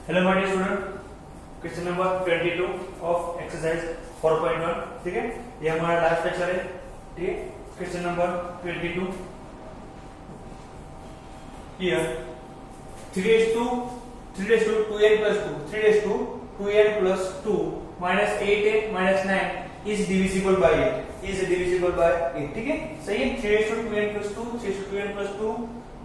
Hello my dear student, question number 22 of exercise 4.1। ठीक है, ये हमारा लास्ट लेक्चर है। ठीक है, question number 22 here 3 plus 2 minus 8n minus 9 is divisible by 8 ठीक है, सही है। 3 plus 2 plus 2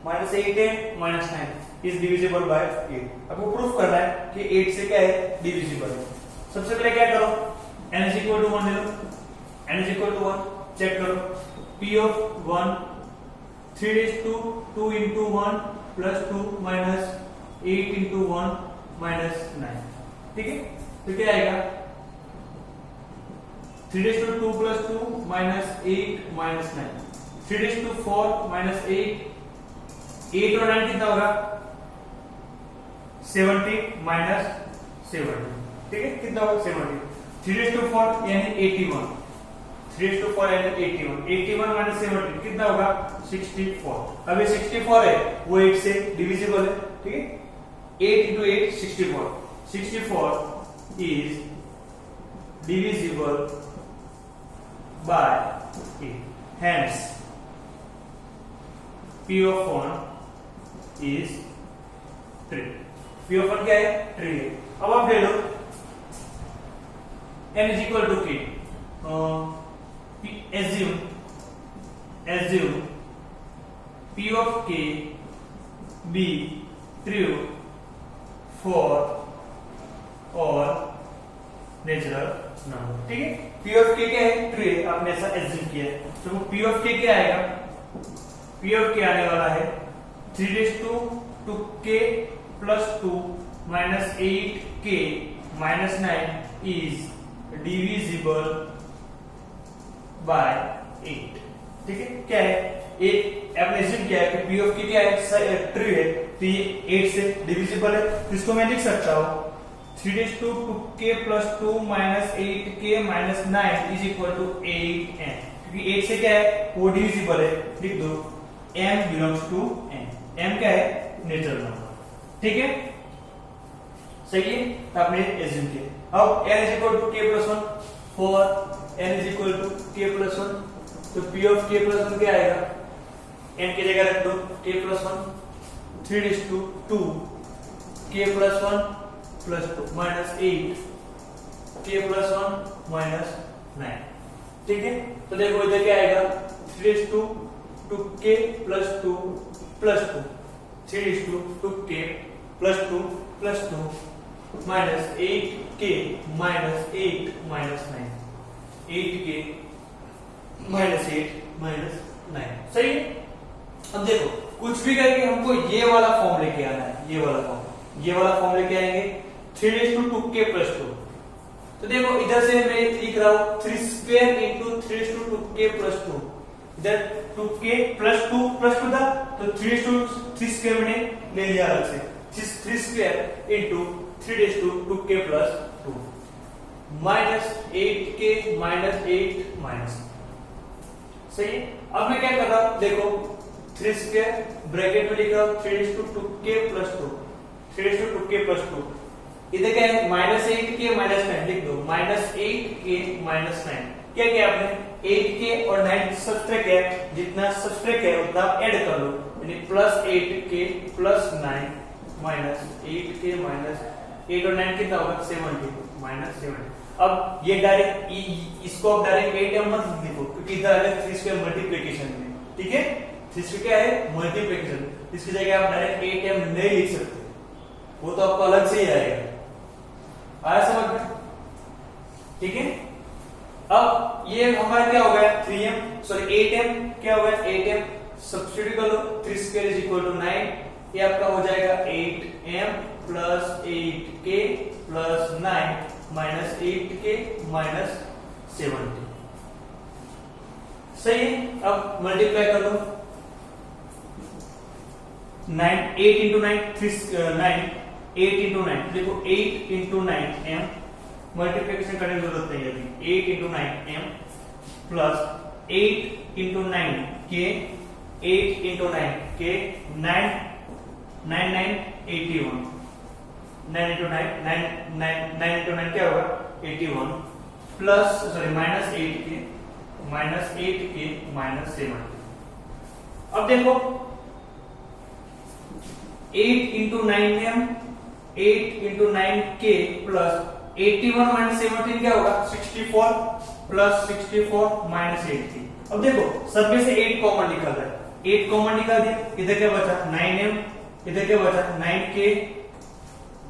minus 8n minus 9 is divisible by 8। आपको प्रूफ करना है कि 8 से क्या है, डिविजिबल है। सबसे पहले क्या करो, n is equal to 1 ले लो, n is equal to 1 check करो। p of 1 3 raised to 2 into 1 plus 2 minus 8 into 1 minus 9। ठीक है, तो क्या आएगा 3 raised to 2 plus 2 minus 8 minus 9। 3 raised to 4 minus 8 और 9 कितना होगा 70 minus 70। ठीक है, कितना होगा 70। 3 raised to 4 यानी 81। 3 raised to 4 यानी 81। 81 minus 70 कितना होगा 64। अब ये 64 है वो 8 से डिविजिबल है। ठीक है, 8 into 8 64। 64 is divisible by 8। Hence P of 1 is 3। P of 1 क्या है, 3 है। अब आप ले लो n is equal to k। assume P of k be true for all natural number. ठीक है, P of k क्या है, ट्रू है। आपने ऐसा एज्यूम किया है, तो P of k क्या आएगा, P of k आने वाला है 3 raised to 2k plus 2 minus 8k minus 9 is divisible by 8। ठीक है, क्या है, एक आपने एज्यूम किया है कि P of k क्या है, ट्रू है, तो ये 8 से डिविजिबल है। तो इसको मैं लिख सकता हूं 3 raised to 2k plus 2 minus 8k minus 9 is equal to 8n। क्योंकि 8 से क्या है, वो डिविजिबल है, लिख दो m belongs to n। m क्या है, नेचुरल नंबर। ठीक है, सही है, तो आपने एज्यूम किया। अब n is equal to k plus 1 for n is equal to k plus 1, तो p of k plus 1 क्या आएगा, n की जगह रख दो k plus 1। 3 raised to 2 k plus 1 plus 2 minus 8 k plus 1 minus 9। ठीक है, तो देखो इधर क्या आएगा 3 raised to 2k plus 2 plus 2 3 raised to 2k plus 2 plus 2 minus 8k minus 8 minus 9 8k minus 8 minus 9। सही है। अब देखो कुछ भी करके हमको ये वाला फॉर्म लेके आना है, ये वाला फॉर्म लेके आएंगे 3 raised to 2k plus 2। तो देखो इधर से मैं लिख रहा हूं 3 square into 3 raised to 2k plus 2। इधर 2k plus 2 plus 2 था, तो 3 raised to 3 square मैंने ले लिया अलग से। 3 square into 3 raised to 2k plus 2 minus 8k minus 8 minus। सही है। अब मैं क्या कर रहा हूं, देखो 3 square ब्रैकेट में लिख रहा हूं 3 raised to 2k plus 2 3 raised to 2k plus 2। इधर क्या है, माइनस 8k माइनस 9 लिख दो, माइनस 8k माइनस 9। क्या किया आपने, 8k और 9 सब्ट्रैक्ट किया, जितना सब्ट्रैक्ट है उतना ऐड कर लो, यानी plus 8k plus 9 minus 8k minus 8 और 9 कितना होगा 70 माइनस 70। अब ये डायरेक्ट इसको आप डायरेक्ट 8m मत लिखो, क्योंकि इधर है 3 स्क्वायर मल्टीप्लिकेशन में। ठीक है, 3 स्क्वायर क्या है, मल्टीप्लिकेशन। इसकी जगह आप डायरेक्ट 8m नहीं लिख सकते, वो तो आपको अलग से ही आएगा। आया समझ में? ठीक है, अब ये हमारा क्या हो गया 8m क्या हो गया 8m। सब्स्टिट्यूट कर लो, 3 square is equal to 9। ये आपका हो जाएगा 8m plus 8k plus 9 minus 8k minus 70। सही है। अब मल्टीप्लाई कर लो 9 8 into 9 9 8 into 9 देखो 8 into 9 m मल्टीप्लिकेशन करने की जरूरत नहीं है अभी। 8 into 9 m plus 8 into 9 k 8 into 9 k 9 9 9 81 9 into 9 क्या होगा 81 plus sorry minus 8k minus 7। अब देखो 8 into 9m 8 into 9k plus 81 minus 17 क्या होगा 64 प्लस 64 माइनस 8k। अब देखो सब में से 8 कॉमन निकल रहा है, 8 कॉमन निकाल दिया, इधर क्या बचा 9m, इधर क्या बचा 9k,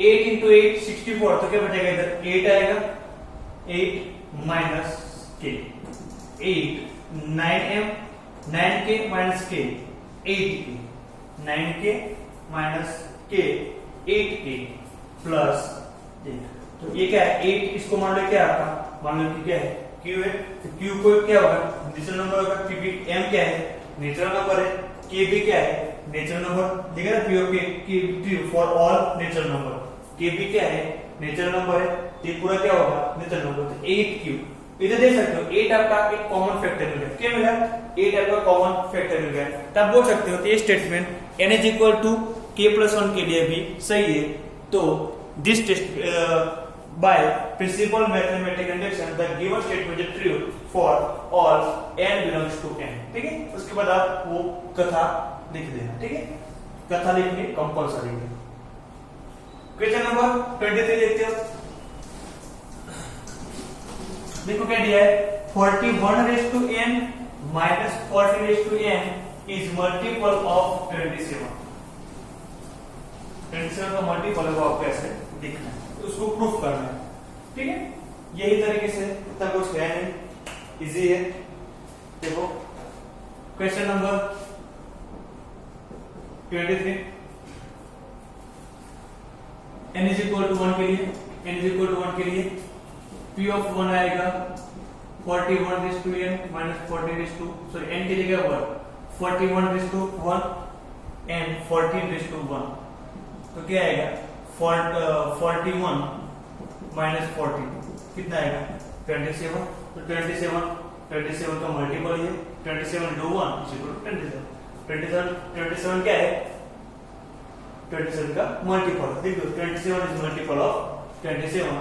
8 into 8 64, तो क्या बचेगा इधर 8 आएगा, 8 minus k 8 9m 9k minus k 8k 9k minus k 8k plus तो ये क्या है 8, इसको मान लो क्या आपका मान लो कि क्या है q है, तो q को क्या होगा नेचुरल नंबर होगा, क्योंकि m क्या है नेचुरल नंबर है, k भी क्या है नेचुरल नंबर, देखा ना p of k for all natural number, k भी क्या है नेचुरल नंबर है, ये पूरा क्या होगा नेचुरल नंबर, तो 8q इधर देख सकते हो 8 आपका एक कॉमन फैक्टर मिल गया, क्या मिला 8 आपका कॉमन फैक्टर मिल गया, तब बोल सकते हो ये statement n is equal to k+1 के लिए भी सही है। तो this test by principal mathematical induction the given statement is true for all n belongs to n, ठीक है। उसके बाद आप वो कथा लिख देना, ठीक है, कथा लिखनी कंपलसरी है। क्वेश्चन नंबर 23 देखते हो, देखो क्या दिया है 41 raised to n minus 40 raised to n is multiple of 27। 27 का मल्टीपल है, आपको ऐसे लिखना है, तो उसको प्रूफ करना है, ठीक है। यही तरीके से इतना कुछ है नहीं, इजी है। देखो question number 23 n is equal to 1 के लिए, n is equal to 1 के लिए p of 1 आएगा 41 raised to n minus 40 raised to sorry n की जगह 1 41 raised to 1 and 14 raised to 1, तो क्या आएगा 41 माइनस 40 कितना आएगा 27, तो 27 का मल्टीपल है 27 into 1 is equal to 27 क्या है 27 का मल्टीपल, देखो 27 is multiple of 27,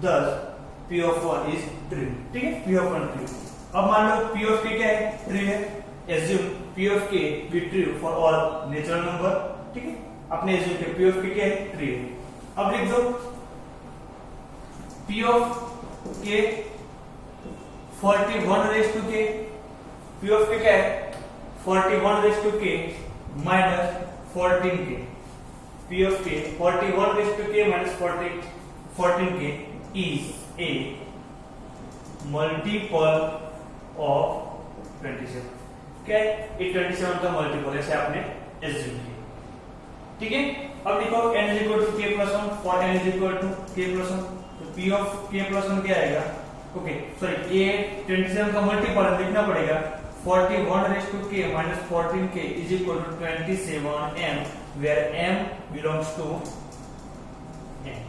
thus p of 1 is 3, ठीक है, p of 1 3। अब मान लो p of k क्या है 3 है, assume p of k be true for all natural number, ठीक है, अपने assume के p of k क्या है 3 है। अब लिख दो p of k 41 raised to k, p of k क्या है 41 raised to k minus 14k, p of k 41 raised to k minus 14k is a multiple of 27, क्या है ये 27 का मल्टीपल, ऐसे आपने assume किया, ठीक है। अब लिखो n is equal to k+1 for n is equal to k+1, तो p of k+1 क्या आएगा, ओके सॉरी ये 27 का मल्टीपल लिखना पड़ेगा 41 raised to k minus 14k is equal to 27m where m belongs to n,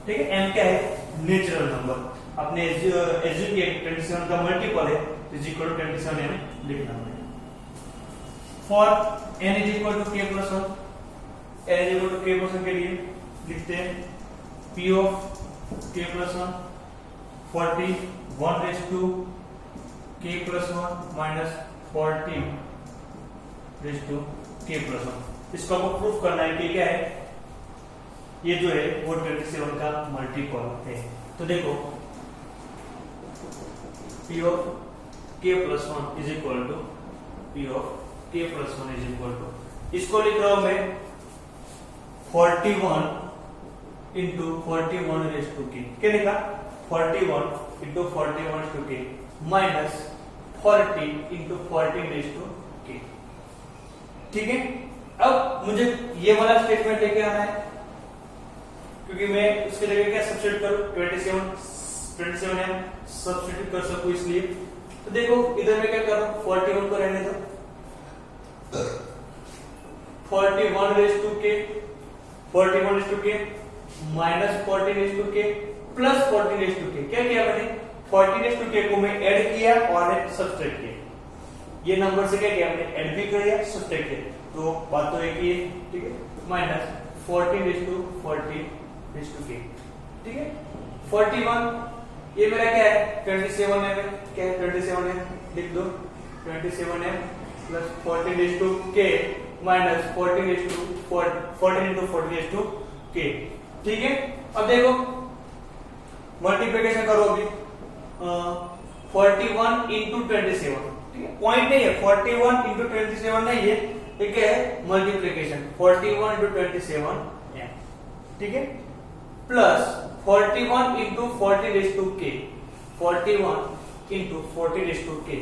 ठीक है। m क्या है नेचुरल नंबर, अपने एज्यूम किया 27 का मल्टीपल है is equal to 27m लिखना पड़ेगा। for n is equal to k+1, n is equal to k+1 के लिए लिखते हैं p of k+1 41 raised to k+1 minus 14 raised to k+1, इसको आपको प्रूफ करना है कि क्या है ये जो है वो 27 का मल्टीपल है। तो देखो p of k+1 is equal to p of k+1 is equal to, इसको लिख रहा हूं मैं 41 into 41 raised to k, क्या लिखा 41 into 41 raised to k minus 40 into 14 raised to k, ठीक है। अब मुझे ये वाला स्टेटमेंट लेके आना है, क्योंकि मैं उसके जगह क्या सब्स्टिट्यूट करूं 27 m सब्स्टिट्यूट कर सकूं, इसलिए तो देखो इधर मैं क्या कर रहा हूं 41 को रहने दो 41 raised to k minus 14 raised to k plus 14 raised to k, क्या किया मैंने 14 raised to k को मैं ऐड किया और सब्ट्रैक्ट किया, ये नंबर से क्या किया हमने ऐड भी किया सब्ट्रैक्ट किया, तो बात तो एक ही है, ठीक है। Minus 14 raised to 40 raise to k, ठीक है। 41 ये मेरा क्या है 27 है, क्या है 27 है, लिख दो 27m plus 14 raise to k minus 14 raise to 14 into 14 raise to k, ठीक है। अब देखो मल्टीप्लिकेशन करो अभी 41 इंटू 27, ठीक है, पॉइंट नहीं है 41 इंटू 27 नहीं है, ये क्या है मल्टीप्लिकेशन 41 इंटू 27 m, ठीक है, प्लस 41 इंटू 40 रेज टू के, 41 into 40 raise to k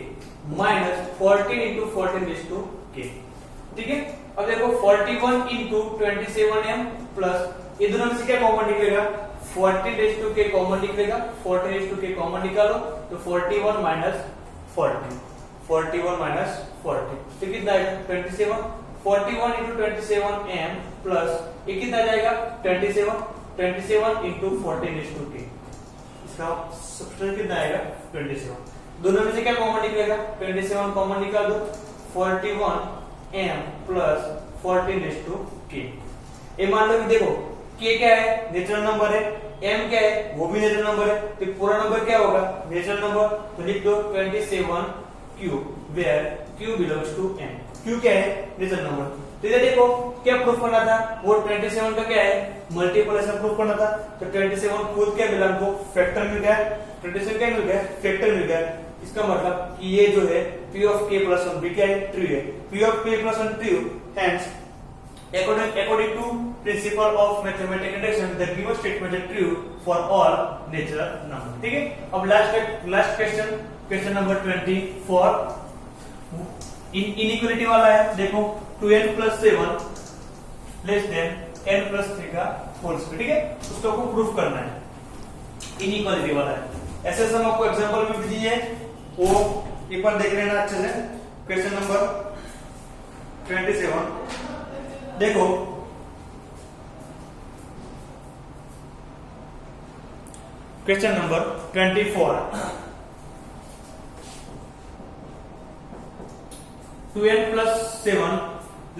minus 14 into 14 raise to k, ठीक है। अब देखो 41 इंटू 27m प्लस ये दोनों में से क्या कॉमन निकलेगा 40 रेज टू के कॉमन निकलेगा, 40 रेज टू के कॉमन निकालो तो 41 माइनस 40, 41 माइनस 40 तो कितना आएगा 27, 41 इंटू 27m प्लस ये कितना जाएगा 27 इंटू 14 रेज टू के, इसका सब्सट्रैक्ट कितना आएगा 27, दोनों में से क्या कॉमन निकलेगा 27 कॉमन निकाल दो 41m प्लस 14 रेज टू के। ये मान लो कि देखो k क्या है नेचुरल नंबर है, m क्या है वो भी नेचुरल नंबर है, तो पूरा नंबर क्या होगा नेचुरल नंबर, तो लिख दो 27q where q belongs to m, q क्या है नेचुरल नंबर। तो इधर देखो क्या प्रूफ करना था, वो 27 का क्या है मल्टीप्लिकेशन प्रूफ करना था, तो 27 खुद क्या मिला हमको फैक्टर मिल गया, 27 क्या मिल गया फैक्टर मिल गया, इसका मतलब कि ये जो है p ऑफ k प्लस 1 भी क्या है ट्रू है, p of k plus 1 true, hence according to principle of mathematical induction the given statement is true for all natural number, ठीक है। अब लास्ट क्वेश्चन नंबर 24 इनइक्वालिटी वाला है, देखो 2n plus 7 less than n plus 3 का whole square, ठीक है, उसको आपको प्रूफ करना है, इनइक्वालिटी वाला है। ऐसे हम आपको एग्जांपल में भी दिए वो एक बार देख लेना अच्छे से। क्वेश्चन नंबर 27 देखो question number 24 2n plus 7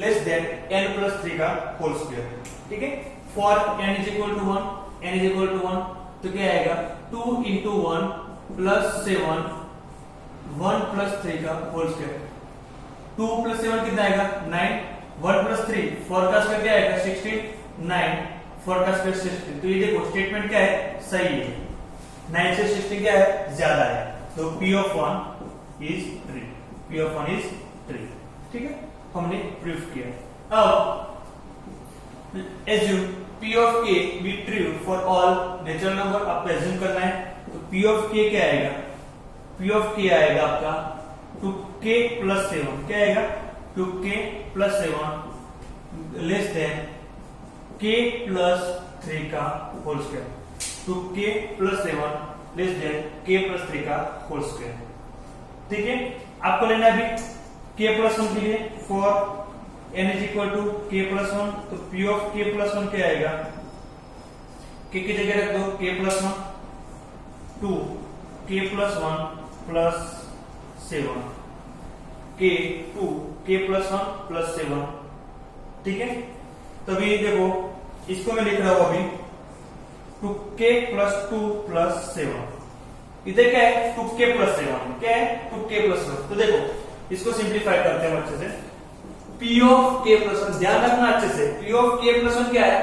less than n plus 3 का होल स्क्वायर, ठीक है। For n is equal to 1, n is equal to 1 तो क्या आएगा 2 इंटू 1 प्लस 7 1 प्लस 3 का होल स्क्वायर, 2 प्लस 7 कितना आएगा 9, 1 प्लस 3 4 का स्क्वायर क्या आएगा 16, 9 4 का स्क्वायर 16, तो ये देखो स्टेटमेंट क्या है सही है, 9 से 16 क्या है ज्यादा है, तो p of 1 is 3, p of 1 is 3, ठीक है, हमने प्रूफ किया। अब assume p of k be true for all natural number, आपको एज्यूम करना है, तो p ऑफ k क्या आएगा, p ऑफ k आएगा आपका 2k प्लस 7, क्या आएगा 2k plus 7 less than k plus 3 का whole square, 2k plus 7 less than k plus 3 का होल स्क्वायर, ठीक है। आपको लेना है अभी k प्लस 1 के लिए for n is equal to k plus 1, तो p ऑफ k प्लस 1 क्या आएगा, k की जगह रख दो k plus 1 2 k plus 1 plus 7 k 2 k plus 1 plus 7, ठीक है। तभी देखो इसको मैं लिख रहा हूं अभी 2k प्लस 2 प्लस 7, इधर क्या है 2k प्लस 7, क्या है 2k प्लस 7, तो देखो इसको सिंप्लीफाई करते हैं अच्छे से, p ऑफ k प्लस 1 ध्यान रखना अच्छे से, p ऑफ k प्लस 1 क्या है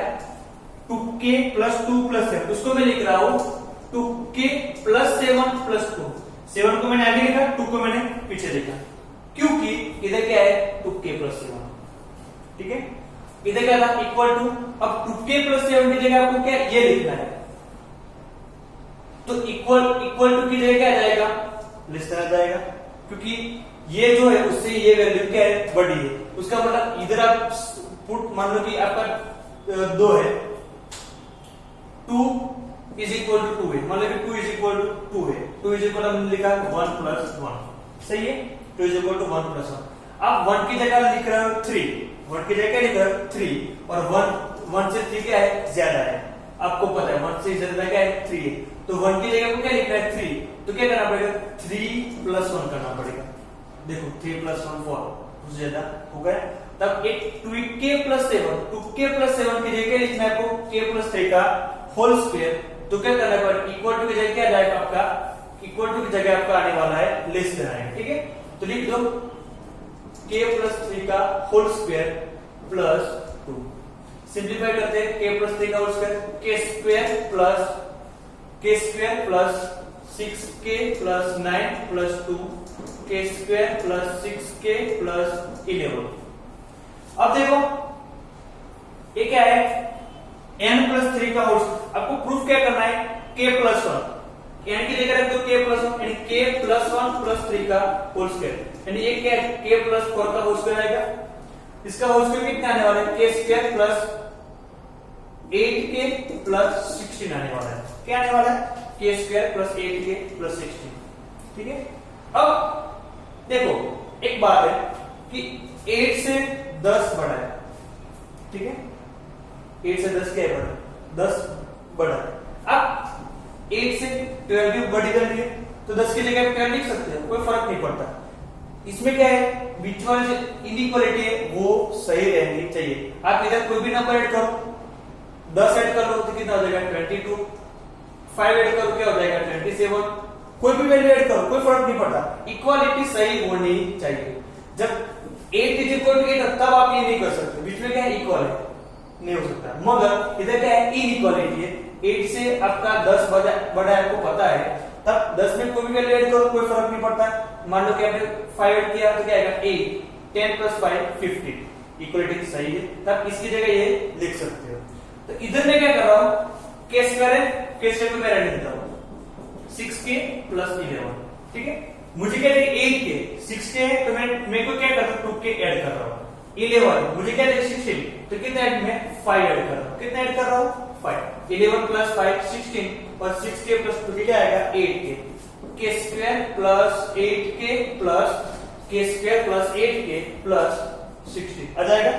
2k प्लस 2 प्लस 7, उसको मैं लिख रहा हूं 2k प्लस 7 प्लस 2, 7 को मैंने आगे लिखा 2 को मैंने पीछे लिखा, क्योंकि इधर क्या है 2k प्लस 7, ठीक है, इधर क्या था इक्वल टू, अब 2k प्लस 7 की जगह आपको क्या ये लिखना है, तो इक्वल टू की जगह क्या आ जाएगा लेस देन आ जाएगा, क्योंकि ये जो है उससे ये वैल्यू क्या है बड़ी है, उसका मतलब इधर आप पुट मान लो कि आपका 2 है 2 इज इक्वल टू 2 है, मतलब 2 इज इक्वल टू 2 है, 2 इज इक्वल हमने लिखा 1 प्लस 1, सही है, 2 इज इक्वल टू 1 प्लस 1। आप 1 की जगह लिख रहे हो 3, 1 की जगह क्या लिख रहे हो 3, और 1 से 3 क्या है ज्यादा है, आपको पता है 1 से ज्यादा क्या है 3 है, तो 1 की जगह को क्या लिखना है 3, तो क्या करना पड़ेगा 3 प्लस 1 करना पड़ेगा, देखो 3 प्लस 1 4 उससे ज्यादा हो गया, तब एक 2k प्लस 7 की जगह लिखना है आपको k प्लस 3 का होल स्क्वायर, तो क्या करना पड़ेगा, इक्वल टू की जगह क्या जाएगा आपका, इक्वल टू की जगह आपका आने वाला है लेस देन आएगा, ठीक है। तो लिख दो k प्लस 3 का होल स्क्वायर प्लस 2, सिंप्लीफाई करते हैं k प्लस 3 का whole square, k square plus 6k plus 9 plus 2 k square plus 6k plus 11। अब देखो ये क्या है, n प्लस 3 का होल, आपको प्रूफ क्या करना है, k प्लस 1, n की जगह रख दो k प्लस 1, यानी k प्लस 1 प्लस 3 का होल स्क्वायर, यानी ये क्या है, k प्लस 4 का होल स्क्वायर आएगा। इसका होल स्क्वायर कितना आने वाला है, k square plus 8k plus 16 आने वाला है, क्या आने वाला है, k square plus 8k plus 16, ठीक है। अब देखो एक बात है कि 8 से 10 बड़ा है, ठीक है, 8 से 10 क्या है, बड़ा, 10 बड़ा है। अब 8 से 12 बड़ी कर लिए तो 10 की जगह 12 लिख सकते हैं, कोई फर्क नहीं पड़ता। इसमें क्या है, बीच वाली जो इनइक्वालिटी है वो सही रहनी चाहिए। आप इधर कोई भी नंबर ऐड करो, 10 ऐड कर लो तो कितना हो जाएगा 22, 5 ऐड करो क्या हो जाएगा 27, कोई भी वैल्यू ऐड करो कोई फर्क नहीं पड़ता, इक्वालिटी सही होनी चाहिए। जब 8 इज इक्वल टू 8 तब आप ये नहीं कर सकते, बीच में क्या है, इक्वल है, नहीं हो सकता। मगर इधर क्या है, इनइक्वालिटी है, 8 से आपका 10 बड़ा है, आपको पता है, तब 10 में कोई भी वैल्यू ऐड करो कोई फर्क नहीं पड़ता। मान लो कि आपने 5 ऐड किया तो क्या आएगा 8, 10 प्लस 5 15, इक्वालिटी सही है, तब इसकी जगह ये लिख सकते हो। तो इधर मैं क्या कर रहा हूं, k स्क्वायर है, k स्क्वायर को मैं ऐड करता हूं 6k प्लस 11, ठीक है। मुझे क्या चाहिए 8k, 6k है तो मैं को क्या करता हूं 2k ऐड कर रहा हूं, 11 मुझे क्या चाहिए 16, तो कितना ऐड में 5 ऐड कर रहा हूं, कितना ऐड कर रहा हूं 5, 11 प्लस 5 16 और 6k प्लस 2 क्या आएगा 8k, k square plus 8k plus k square plus 8k plus 16 आ जाएगा।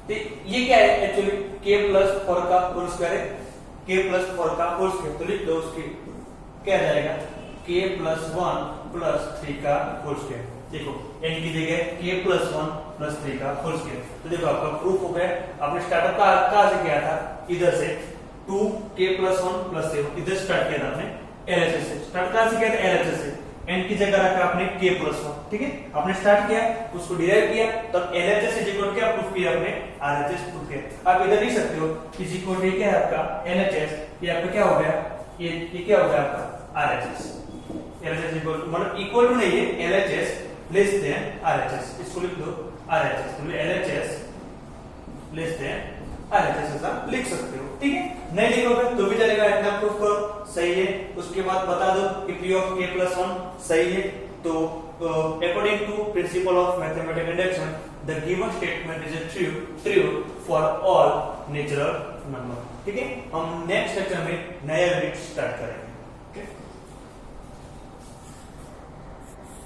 तो ये क्या है एक्चुअली k प्लस 4 का होल स्क्वायर है, k प्लस 4 का होल स्क्वायर, तो लिख दो उसकी क्या आ जाएगा k प्लस 1 प्लस 3 का होल स्क्वायर। देखो n की जगह k प्लस 1 प्लस 3 का होल स्क्वायर, तो देखो आपका प्रूफ हो गया। आपने स्टार्टअप कहां से किया था, इधर से 2k प्लस 1 प्लस 3, इधर स्टार्ट किया था आपने LHS से, स्टार्ट कहां से किया था LHS से, n की जगह रखा आपने k प्लस 1, ठीक है, आपने स्टार्ट किया उसको डिराइव किया, तब LHS इज इक्वल टू क्या प्रूफ किया आपने RHS प्रूफ किया। आप इधर लिख सकते हो इज इक्वल टू क्या है आपका LHS, ये आपका क्या हो गया, ये क्या हो गया आपका RHS, LHS इक्वल टू मतलब इक्वल टू नहीं है LHS लेस देन RHS, इसको लिख दो RHS, तो LHS लेस देन RHS ऐसा लिख सकते हो, ठीक है। नहीं लिखोगे तो भी चलेगा, इतना प्रूफ करो सही है, उसके बाद बता दो कि p of k plus 1 सही है। तो according to principle of mathematical induction the given statement is true for all natural number, ठीक है। हम नेक्स्ट लेक्चर में नया यूनिट स्टार्ट करेंगे, ठीक है।